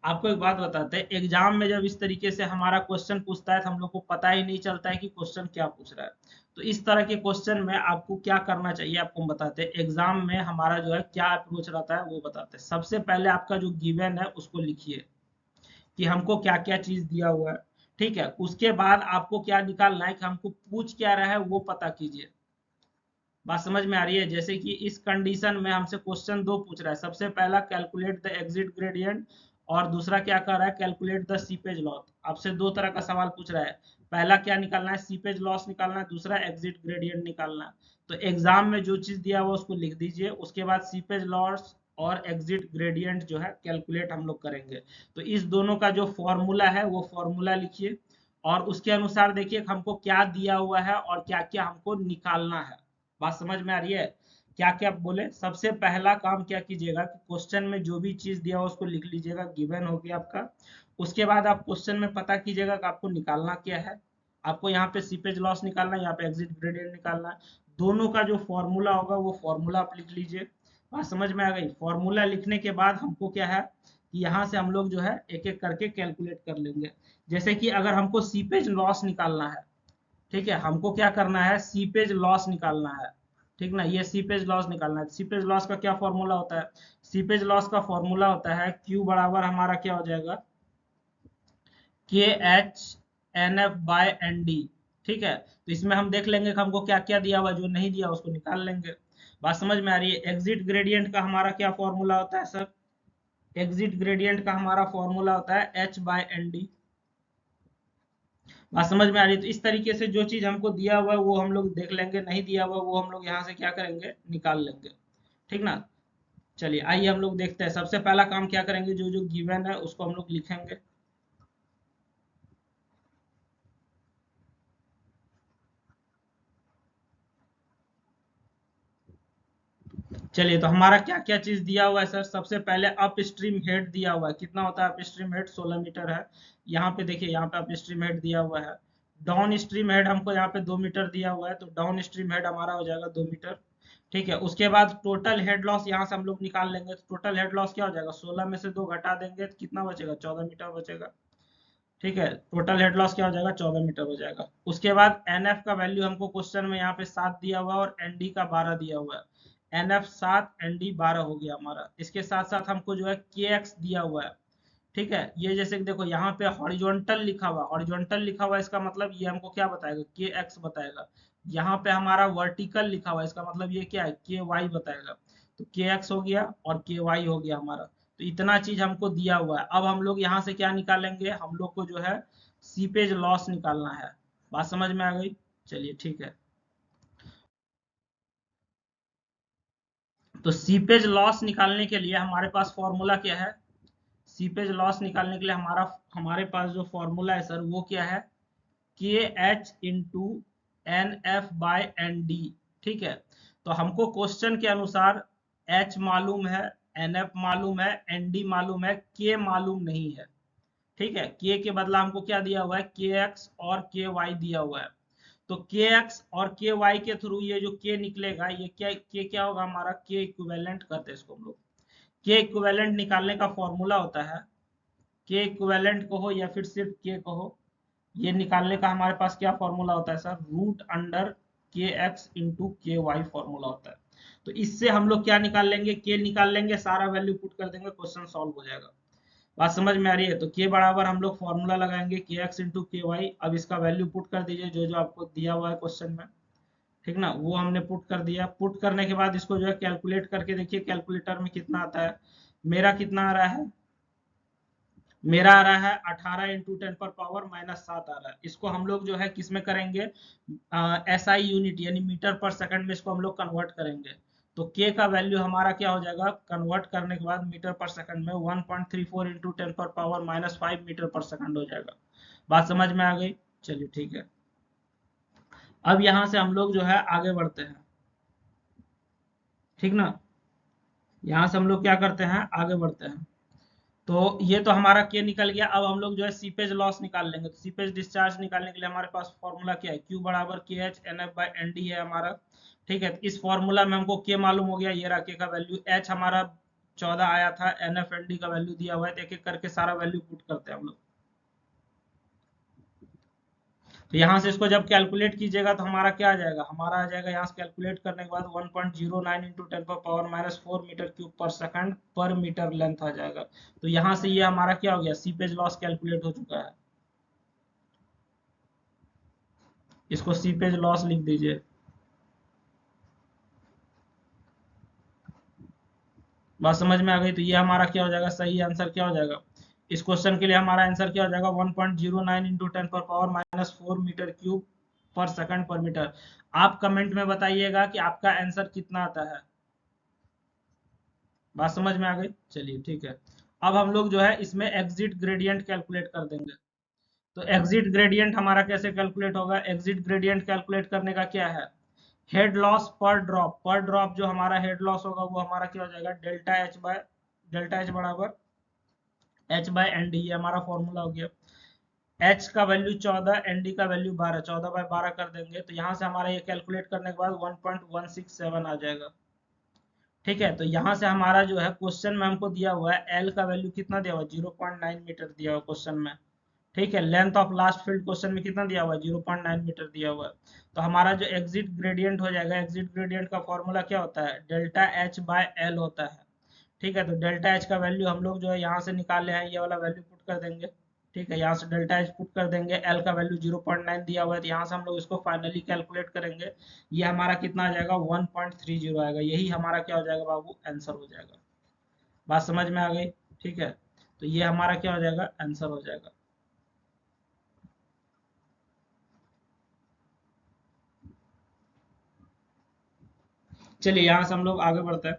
आपको एक बात बताते हैं, एग्जाम में जब इस तरीके से हमारा क्वेश्चन पूछता है तो हम लोग को पता ही नहीं चलता है कि क्वेश्चन क्या पूछ रहा है। तो इस तरह के क्वेश्चन में आपको क्या करना चाहिए, आपको हम बताते हैं। एग्जाम में हमारा जो है क्या अप्रोच रहता है वो बताते हैं। सबसे पहले आपका जो गिवन है उसको लिखिए कि हमको क्या क्या चीज दिया हुआ है। ठीक है, उसके बाद आपको क्या निकालना है कि हमको पूछ क्या रहा है वो पता कीजिए। बात समझ में आ रही है। जैसे कि इस कंडीशन में हमसे क्वेश्चन दो पूछ रहा है, सबसे पहला कैलकुलेट द एग्जिट ग्रेडियंट, और दूसरा क्या कर रहा है, कैलकुलेट द सीपेज लॉस। आपसे दो तरह का सवाल पूछ रहा है, पहला क्या निकालना है, सीपेज लॉस निकालना है, दूसरा एग्जिट ग्रेडियंट निकालना है। तो एग्जाम में जो चीज दिया हुआ उसको लिख दीजिए, उसके बाद सीपेज लॉस और एग्जिट ग्रेडियंट जो है कैलकुलेट हम लोग करेंगे। तो इस दोनों का जो फॉर्मूला है वो फॉर्मूला लिखिए, और उसके अनुसार देखिए हमको क्या दिया हुआ है और क्या क्या हमको निकालना है। बात समझ में आ रही है। क्या क्या बोले, सबसे पहला काम क्या कीजिएगा कि क्वेश्चन में जो भी चीज दिया हो उसको लिख लीजिएगा, गिवन हो गया आपका। उसके बाद आप क्वेश्चन में पता कीजिएगा कि आपको निकालना क्या है। आपको यहाँ पे सीपेज लॉस निकालना है, यहाँ पे एग्जिट ग्रेडियंट निकालना है। दोनों का जो फॉर्मूला होगा वो फॉर्मूला आप लिख लीजिए। बात समझ में आ गई। फॉर्मूला लिखने के बाद हमको क्या है कि यहाँ से हम लोग जो है एक एक करके कैलकुलेट कर लेंगे। जैसे कि अगर हमको सीपेज लॉस निकालना है, ठीक है, हमको क्या करना है, सीपेज लॉस निकालना है, ठीक ना, ये सीपेज लॉस निकालना है। सीपेज लॉस का क्या फॉर्मूला होता है, सीपेज लॉस का फॉर्मूला होता है Q बराबर हमारा क्या हो जाएगा, K H N F by N D. ठीक है, तो इसमें हम देख लेंगे कि हमको क्या क्या दिया हुआ, जो नहीं दिया उसको निकाल लेंगे। बात समझ में आ रही है। एग्जिट ग्रेडियंट का हमारा क्या फॉर्मूला होता है सर, एग्जिट ग्रेडियंट का हमारा फॉर्मूला होता है एच बाय एन डी। बात समझ में आ रही है। तो इस तरीके से जो चीज हमको दिया हुआ है वो हम लोग देख लेंगे, नहीं दिया हुआ वो हम लोग यहाँ से क्या करेंगे, निकाल लेंगे, ठीक ना। चलिए आइए हम लोग देखते हैं। सबसे पहला काम क्या करेंगे, जो जो गिवन है उसको हम लोग लिखेंगे। चलिए, तो हमारा क्या क्या चीज दिया हुआ है सर। सबसे पहले अप स्ट्रीम हेड दिया हुआ है, कितना होता है अप स्ट्रीम हेड, 16 मीटर है। यहाँ पे देखिए, यहाँ पे अप स्ट्रीम हेड दिया हुआ है। डाउन स्ट्रीम हेड हमको यहाँ पे 2 मीटर दिया हुआ है, तो डाउन स्ट्रीम हेड हमारा हो जाएगा 2 मीटर। ठीक है, उसके बाद टोटल हेड लॉस यहाँ से हम लोग निकाल लेंगे। तो टोटल हेड लॉस क्या हो जाएगा, 16 में से 2 घटा देंगे तो कितना बचेगा, 14 मीटर बचेगा। ठीक है, टोटल हेड लॉस क्या हो जाएगा, 14 मीटर हो जाएगा। उसके बाद एनएफ का वैल्यू हमको क्वेश्चन में यहाँ पे 7 दिया हुआ है और एनडी का 12 दिया हुआ है। एनएफ 7, एनडी 12 हो गया हमारा। इसके साथ साथ हमको जो है के एक्स दिया हुआ है। ठीक है, ये जैसे कि देखो यहाँ पे हॉरिजॉन्टल लिखा हुआ, हॉरिजॉन्टल लिखा हुआ, इसका मतलब ये हमको क्या बताएगा, के एक्स बताएगा। यहाँ पे हमारा वर्टिकल लिखा हुआ है, इसका मतलब ये क्या है, के वाई बताएगा। तो के एक्स हो गया और के वाई हो गया हमारा। तो इतना चीज हमको दिया हुआ है। अब हम लोग यहाँ से क्या निकालेंगे, हम लोग को जो है सीपेज लॉस निकालना है। बात समझ में आ गई। चलिए ठीक है, तो सीपेज लॉस निकालने के लिए हमारे पास फॉर्मूला क्या है, सीपेज लॉस निकालने के लिए हमारे पास जो फॉर्मूला है सर वो क्या है, K H into N F by N D. ठीक है, तो हमको क्वेश्चन के अनुसार एच मालूम है, एन एफ मालूम है, एन डी मालूम है, के मालूम नहीं है। ठीक है, के के बदला हमको क्या दिया हुआ है, के एक्स और के वाई दिया हुआ है। तो के एक्स और के वाई के थ्रू ये जो के निकलेगा, ये क्या होगा हमारा, के इक्विवेलेंट करते हैं इसको हम लोग। के इक्विवेलेंट निकालने का फॉर्मूला होता है, के इक्विवेलेंट कहो या फिर सिर्फ के कहो, ये निकालने का हमारे पास क्या फॉर्मूला होता है सर, रूट अंडर के एक्स इंटू के वाई फॉर्मूला होता है। तो इससे हम लोग क्या निकाल लेंगे, के निकाल लेंगे, सारा वैल्यू पुट कर देंगे, क्वेश्चन सॉल्व हो जाएगा। बात समझ में आ रही है। तो के बराबर हम लोग फॉर्मूला लगाएंगे के एक्स इंटू के वाई। अब इसका वैल्यू पुट कर दीजिए जो जो आपको दिया हुआ है क्वेश्चन में, ठीक ना, वो हमने पुट कर दिया। पुट करने के बाद इसको जो है कैलकुलेट करके देखिए कैलकुलेटर में कितना आता है। मेरा कितना आ रहा है, मेरा आ रहा है 18 इंटू 10 पर पावर -7 आ रहा है। इसको हम लोग जो है किस में करेंगे, एसआई यूनिट यानी मीटर पर सेकंड में इसको हम लोग कन्वर्ट करेंगे। तो के का वैल्यू हमारा क्या हो जाएगा, कन्वर्ट करने के बाद मीटर पर सेकंड में 1.34 इंटू 10 पर पावर -5 मीटर पर सेकंड हो जाएगा। बात समझ में आ गई। चलिए ठीक है, अब यहाँ से हम लोग जो है आगे बढ़ते हैं, ठीक ना। यहाँ से हम लोग क्या करते हैं, आगे बढ़ते हैं। तो ये तो हमारा के निकल गया। अब हम लोग जो है सीपेज लॉस निकाल लेंगे। तो सीपेज डिस्चार्ज निकालने के लिए हमारे पास फॉर्मूला क्या है, क्यू बराबर K H N F by N D है हमारा। ठीक है, तो इस फॉर्मूला में हमको के मालूम हो गया, ये रहा के का वैल्यू। एच हमारा 14 आया था, एन एफ एन डी का वैल्यू दिया हुआ है। तो एक एक करके सारा वैल्यू पुट करते हैं हम लोग। तो यहाँ से इसको जब कैलकुलेट कीजिएगा तो हमारा क्या आ जाएगा, हमारा आ जाएगा यहाँ से कैलकुलेट करने के बाद 1.09 इंटू 10 पर पावर -4 मीटर क्यूब पर सेकंड पर मीटर लेंथ आ जाएगा। तो यहाँ से ये हमारा क्या हो गया, सीपेज लॉस कैलकुलेट हो चुका है। इसको सीपेज लॉस लिख दीजिए। बात समझ में आ गई। तो ये हमारा क्या हो जाएगा, सही आंसर क्या हो जाएगा इस क्वेश्चन के लिए, हमारा आंसर क्या हो जाएगा, 1.09 इंटू 10 पर पावर -4 मीटर क्यूब पर सेकंड पर मीटर। आप कमेंट में बताइएगा कि आपका आंसर कितना आता है। बात समझ में आ गई। चलिए ठीक है, अब हम लोग जो है इसमें एग्जिट ग्रेडियंट कैलकुलेट कर देंगे। तो एग्जिट ग्रेडियंट हमारा कैसे कैलकुलेट होगा, एग्जिट ग्रेडियंट कैलकुलेट करने का क्या है, हेड लॉस पर ड्रॉप जो हमारा हेड लॉस होगा वो हमारा क्या हो जाएगा, डेल्टा एच बराबर एच बाय एन डी, ये हमारा फॉर्मूला हो गया। एच का वैल्यू 14, एन डी का वैल्यू 12, 14/12 कर देंगे। तो यहाँ से हमारा ये कैलकुलेट करने के बाद 1.167 आ जाएगा। ठीक है, तो यहाँ से हमारा जो है क्वेश्चन में हमको दिया हुआ है एल का वैल्यू कितना दिया हुआ है, 0.9 मीटर दिया हुआ क्वेश्चन में। ठीक है, length of last field question में कितना दिया हुआ है, 0.9 मीटर दिया हुआ है। तो हमारा जो एग्जिट ग्रेडियंट हो जाएगा, एग्जिट ग्रेडियंट का फॉर्मूला क्या होता है, डेल्टा एच बाय एल होता है। ठीक है, तो डेल्टा एच का वैल्यू हम लोग जो है यहाँ से निकाले हैं, ये वाला वैल्यू पुट कर देंगे। ठीक है, यहाँ से डेल्टा एच पुट कर देंगे, एल का वैल्यू 0.9 दिया हुआ है, तो यहाँ से हम लोग इसको फाइनली कैलकुलेट करेंगे। ये हमारा कितना आ जाएगा, 1.30 आएगा। यही हमारा क्या हो जाएगा बाबू, आंसर हो जाएगा। बात समझ में आ गई। ठीक है, तो ये हमारा क्या हो जाएगा, आंसर हो जाएगा। चलिए यहाँ से हम लोग आगे बढ़ते हैं।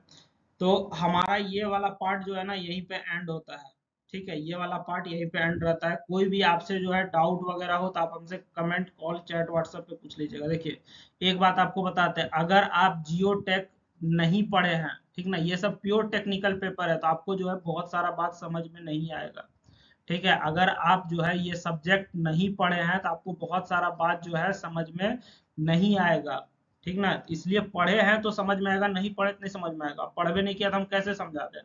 तो हमारा ये वाला पार्ट जो है ना, यहीं पे एंड होता है। ठीक है, ये वाला पार्ट यहीं पे एंड रहता है। कोई भी आपसे जो है डाउट वगैरह हो तो आप हमसे कमेंट, कॉल, चैट, व्हाट्सएप पे पूछ लीजिएगा। देखिए, एक बात आपको बताते हैं, अगर आप जियो टेक नहीं पढ़े हैं, ठीक ना, ये सब प्योर टेक्निकल पेपर है, तो आपको जो है बहुत सारा बात समझ में नहीं आएगा। ठीक है, अगर आप जो है ये सब्जेक्ट नहीं पढ़े हैं तो आपको बहुत सारा बात जो है समझ में नहीं आएगा। ठीक ना, इसलिए पढ़े हैं तो समझ में आएगा, नहीं पढ़े तो नहीं समझ में आएगा। पढ़वे नहीं किया तो हम कैसे समझा दें।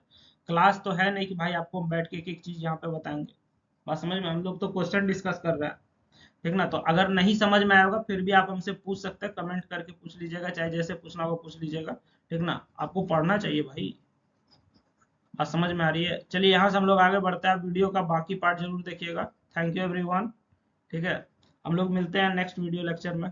क्लास तो है नहीं कि भाई आपको हम बैठ के एक एक चीज यहाँ पे बताएंगे। बात समझ में, हम लोग तो क्वेश्चन डिस्कस कर रहे हैं। ठीक ना, तो अगर नहीं समझ में आएगा फिर भी आप हमसे पूछ सकते हैं, कमेंट करके पूछ लीजिएगा, चाहे जैसे पूछना हो पूछ लीजिएगा। ठीक ना, आपको पढ़ना चाहिए भाई। बात समझ में आ रही है। चलिए यहाँ से हम लोग आगे बढ़ते हैं, आप वीडियो का बाकी पार्ट जरूर देखिएगा। Thank you everyone. ठीक है, हम लोग मिलते हैं नेक्स्ट वीडियो लेक्चर में।